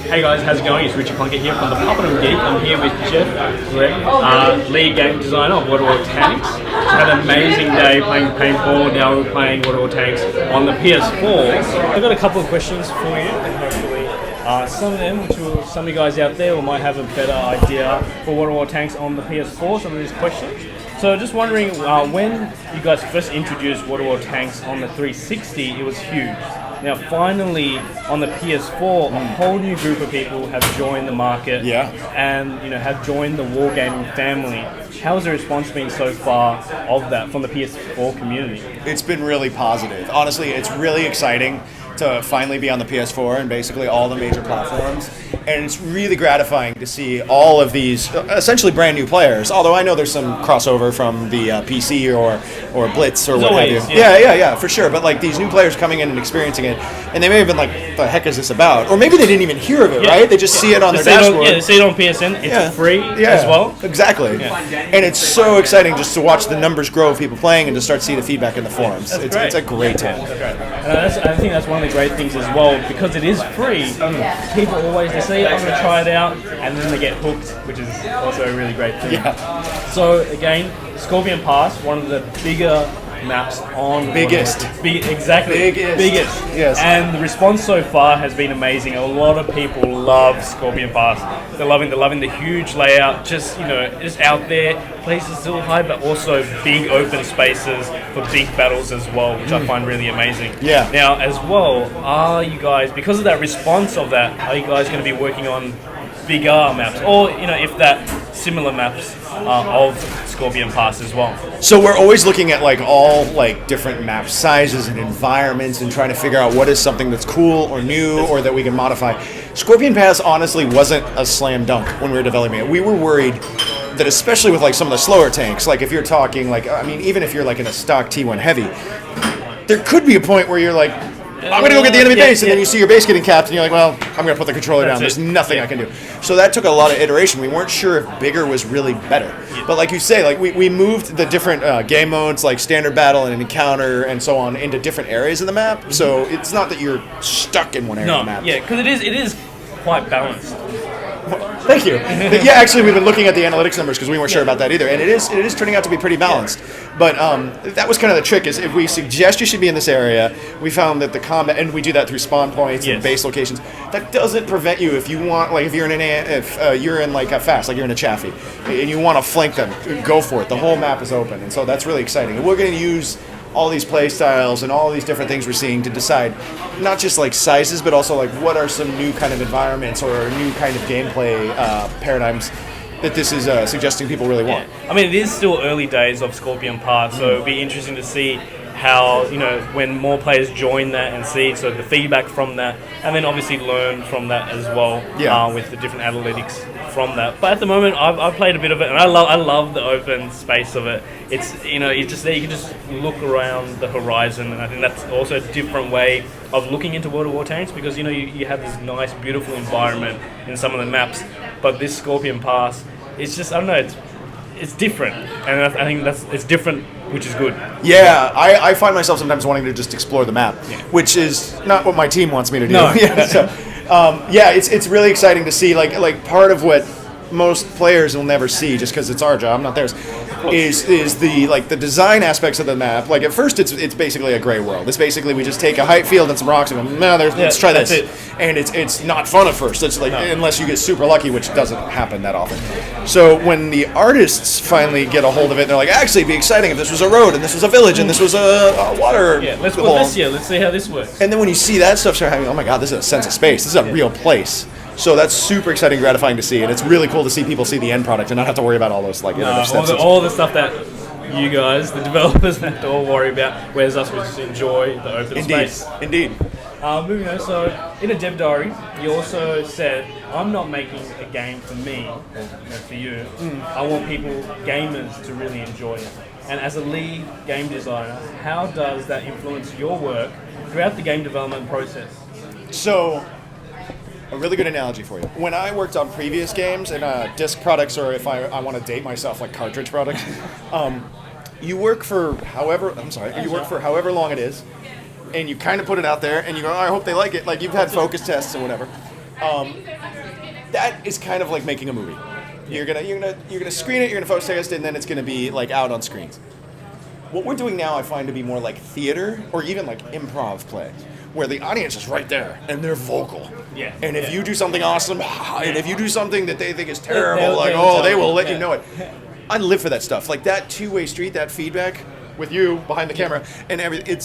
Hey guys, how's it going? It's Richard Plunkett here from the Puppet and Geek. I'm here with Jeff, Gregg, lead game designer of Water War Tanks. Had an amazing day playing paintball. Now we're playing Water War Tanks on the PS4. I've got a couple of questions for you, and hopefully some of them, some of you guys out there might have a better idea for Water War Tanks on the PS4. Some of these questions. So just wondering, when you guys first introduced Water War Tanks on the 360, it was huge. Now finally on the PS4, a whole new group of people have joined the market, and have joined the Wargaming family. How has the response been so far of that from the PS4 community? It's been really positive. Honestly, it's really exciting to finally be on the PS4 and basically all the major platforms. And it's really gratifying to see all of these essentially brand new players. Although I know there's some crossover from the PC or Blitz or what have you. Yeah, for sure. But like these new players coming in and experiencing it, and they may have been like, "The heck is this about?" Or maybe they didn't even hear of it. Right? They just see it on their dashboard. They see it on PSN. It's free as well. Exactly. Yeah. And it's so exciting just to watch the numbers grow of people playing and to start seeing the feedback in the forums. It's a great time. I think that's one of the great things as well, because it is free. People always say, "I'm going to try it out," and then they get hooked, which is also a really great thing. So again, Scorpion Pass, one of the bigger maps on biggest. Biggest. Yes. And the response so far has been amazing. A lot of people love Scorpion Pass. They're loving the huge layout. Just out there, places still high, but also big open spaces for big battles as well, which I find really amazing. Yeah. Now, as well, are you guys, because of that response of that, are you guys going to be working on bigger maps, or if that similar maps of Scorpion Pass as well? So we're always looking at all different map sizes and environments and trying to figure out what is something that's cool or new or that we can modify. Scorpion Pass honestly wasn't a slam dunk when we were developing it. We were worried that especially with some of the slower tanks, if you're talking even if you're in a stock T1 heavy, there could be a point where you're like, I'm going to go get the enemy base, and then you see your base getting capped, and you're like, well, I'm going to put the controller down. There's nothing I can do. So that took a lot of iteration. We weren't sure if bigger was really better. But like you say, we moved the different game modes, like standard battle and encounter and so on, into different areas of the map. So it's not that you're stuck in one area of the map. Yeah, because it is quite balanced. Thank you. Actually, we've been looking at the analytics numbers because we weren't sure about that either, and it is turning out to be pretty balanced. But that was kind of the trick: is if we suggest you should be in this area, we found that the combat, and we do that through spawn points and base locations. That doesn't prevent you if you want, if you're in a fast, like you're in a chaffee, and you want to flank them, go for it. The whole map is open, and so that's really exciting. And we're going to use all these play styles and all these different things we're seeing to decide not just sizes, but also what are some new kind of environments or new kind of gameplay paradigms that this is suggesting people really want. I mean, it is still early days of Scorpion Pass, so it'll be interesting to see how, when more players join that and see the feedback from that, and then obviously learn from that as well with the different analytics from that. But at the moment, I've played a bit of it, and I love the open space of it. It's you're just there, you can just look around the horizon, and I think that's also a different way of looking into World of War Tanks, because you have this nice, beautiful environment in some of the maps, but this Scorpion Pass, it's just, I don't know, it's different, and I think it's different, which is good. Yeah, I find myself sometimes wanting to just explore the map, which is not what my team wants me to do. No. It's really exciting to see, part of what most players will never see, just because it's our job, not theirs, is the design aspects of the map. At first, it's basically a gray world. It's basically we just take a height field and some rocks and go, let's try this. And it's not fun at first. It's unless you get super lucky, which doesn't happen that often. So when the artists finally get a hold of it, they're like, actually, it'd be exciting if this was a road and this was a village and this was a water. Let's put this here. Let's see how this works. And then when you see that stuff start happening, oh my God, this is a sense of space. This is a real place. So that's super exciting, gratifying to see, and it's really cool to see people see the end product and not have to worry about all those steps. All the stuff that you guys, the developers, have to all worry about. Whereas us, we just enjoy the open space. Indeed. Moving on. So in a dev diary, you also said, "I'm not making a game for me, or for you. I want gamers, to really enjoy it." And as a lead game designer, how does that influence your work throughout the game development process? So, a really good analogy for you. When I worked on previous games and disc products, or if I want to date myself, cartridge products, you work for however long it is, and you kind of put it out there, and you go, oh, I hope they like it. Like, you've had focus tests and whatever. That is kind of like making a movie. You're gonna screen it, you're gonna focus test it, and then it's gonna be like out on screens. What we're doing now, I find to be more like theater or even like improv play, where the audience is right there and they're vocal. Yeah. And if you do something awesome, and if you do something that they think is terrible, they will let you know it. I live for that stuff, like that two-way street, that feedback with you behind the camera and everything.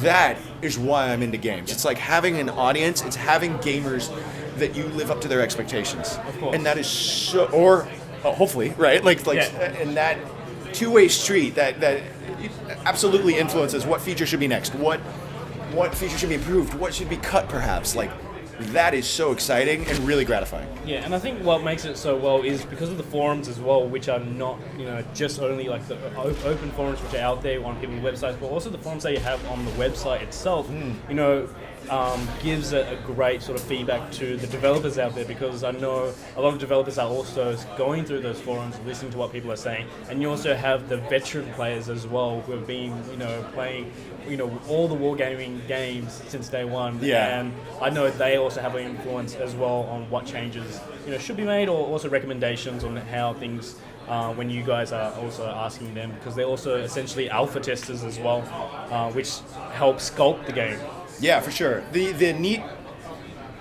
That is why I'm into games. It's like having an audience. It's having gamers that you live up to their expectations, Of course. and that is so. Or hopefully, right? And that two-way street that absolutely influences what feature should be next. What feature should be improved? What should be cut, perhaps? Like, that is so exciting and really gratifying. Yeah, and I think what makes it so well is because of the forums as well, which are not, just only like the open forums which are out there on people's websites, but also the forums that you have on the website itself, gives a great sort of feedback to the developers out there, because I know a lot of developers are also going through those forums, listening to what people are saying, and you also have the veteran players as well who have been, playing all the wargaming games since day one. Yeah. And I know they also have an influence as well on what changes should be made, or also recommendations on how things when you guys are also asking them, because they're also essentially alpha testers as well, which help sculpt the game. Yeah, for sure. The neat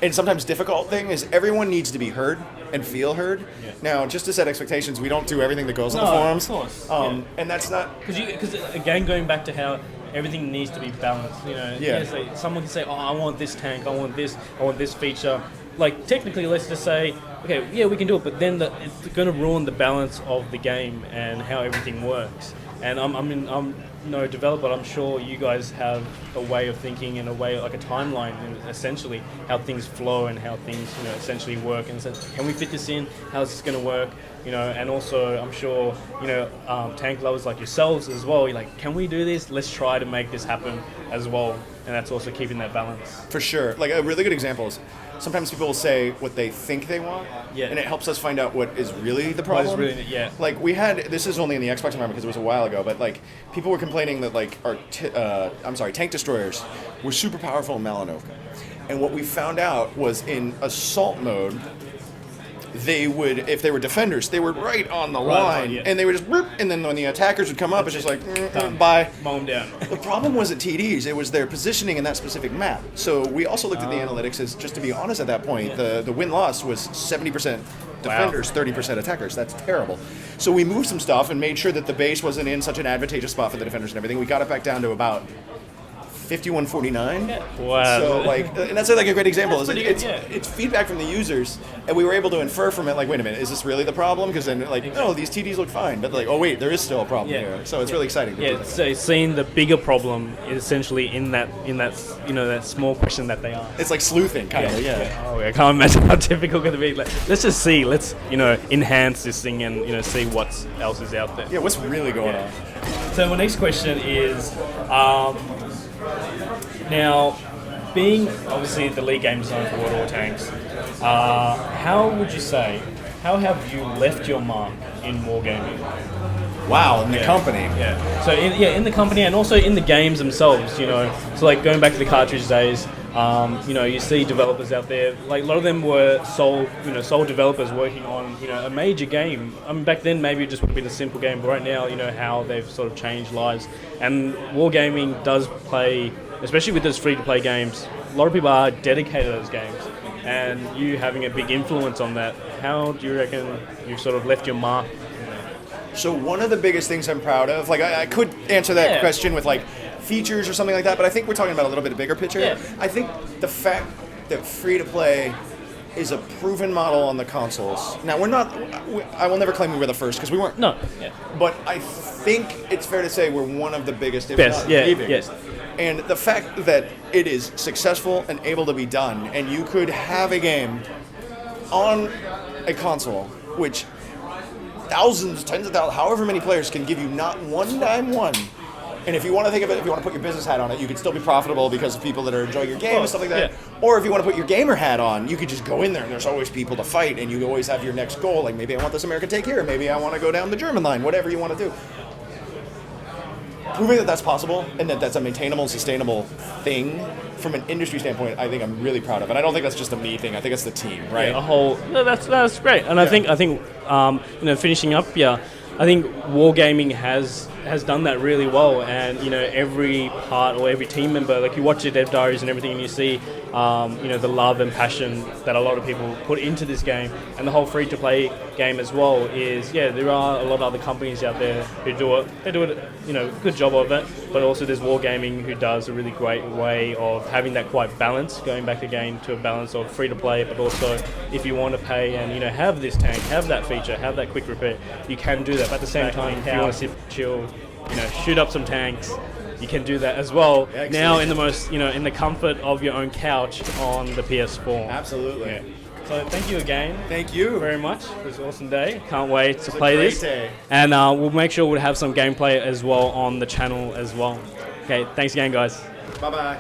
and sometimes difficult thing is everyone needs to be heard and feel heard. Yeah. Now, just to set expectations, we don't do everything that goes on the forums. Of course. And that's not... Because again, going back to how everything needs to be balanced. Yes, like, someone can say, "Oh, I want this tank. I want this feature." Like, technically, let's just say, okay, yeah, we can do it, but then it's going to ruin the balance of the game and how everything works. And I'm no developer, but I'm sure you guys have a way of thinking and a way, like a timeline, and essentially how things flow and how things, essentially work. And so, can we fit this in? How's this going to work? And also I'm sure, tank lovers like yourselves as well, you're like, can we do this? Let's try to make this happen as well. And that's also keeping that balance. For sure. Like, a really good example is sometimes people will say what they think they want, and it helps us find out what is really the problem. Like, we had, this is only in the Xbox environment because it was a while ago, but like, people were complaining that like our tank destroyers were super powerful in Malinoka. And what we found out was in assault mode, they would, if they were defenders, they were right on the line, and they would just, and then when the attackers would come up, it's just like, bye. Mow them down. The problem wasn't TDs, it was their positioning in that specific map. So we also looked at the analytics as, just to be honest at that point, the win-loss was 70% defenders, 30% attackers. That's terrible. So we moved some stuff and made sure that the base wasn't in such an advantageous spot for the defenders and everything. We got it back down to about 51-49. Wow. So and that's like a great example. That's It's feedback from the users, and we were able to infer from it, like, wait a minute, is this really the problem? Because then, like, no, these TDs look fine, but like, oh wait, there is still a problem here. So it's really exciting. So seeing the bigger problem is essentially in that that small question that they ask. It's like sleuthing, kind of. Oh, I can't imagine how difficult it could be. Like, let's just see. Let's enhance this thing and see what else is out there. Yeah, what's really going on? So my next question is. Now, being obviously the lead game designer for Water War Tanks, how have you left your mark in wargaming? Wow, in the company. Yeah. So in the company and also in the games themselves, So like going back to the cartridge days, you see developers out there. Like a lot of them were sole developers working on a major game. I mean, back then maybe it just would have been a simple game, but right now how they've sort of changed lives. And wargaming does play, especially with those free-to-play games. A lot of people are dedicated to those games, and you having a big influence on that. How do you reckon you've sort of left your mark? So one of the biggest things I'm proud of, like I could answer that question with like features or something like that, but I think we're talking about a little bit bigger picture. Yeah. I think the fact that free-to-play is a proven model on the consoles. Now, I will never claim we were the first, because we weren't. No. Yeah. But I think it's fair to say we're one of the biggest, if Best. not Yeah. the biggest. Yes. And the fact that it is successful and able to be done, and you could have a game on a console, which thousands, tens of thousands, however many players can give you not one dime one. And if you want to think of it, if you want to put your business hat on it, you could still be profitable because of people that are enjoying your game and stuff like that. Yeah. Or if you want to put your gamer hat on, you could just go in there and there's always people to fight, and you always have your next goal. Like, maybe I want this American take here, maybe I want to go down the German line, whatever you want to do. proving that that's possible and that that's a maintainable and sustainable thing from an industry standpoint, I think I'm really proud of. And I don't think that's just a me thing. I think it's the team, right? Yeah, that's great. And I think finishing up, I think Wargaming has done that really well, and every part or every team member, like you watch your dev diaries and everything, and you see the love and passion that a lot of people put into this game, and the whole free-to-play game as well is there are a lot of other companies out there who do it. They do it, good job of it, but also there's Wargaming who does a really great way of having that quite balance, going back again to a balance of free-to-play, but also if you want to pay and have this tank, have that feature, have that quick repair, you can do that. But at the same time, if you want to sit, chill, shoot up some tanks, you can do that as well. Yeah, now in the most, in the comfort of your own couch on the PS4. Absolutely. Yeah. So thank you again. Thank you very much. It was an awesome day. Can't wait to play great this. Day. And we'll make sure we'll have some gameplay as well on the channel as well. Okay, thanks again, guys. Bye-bye.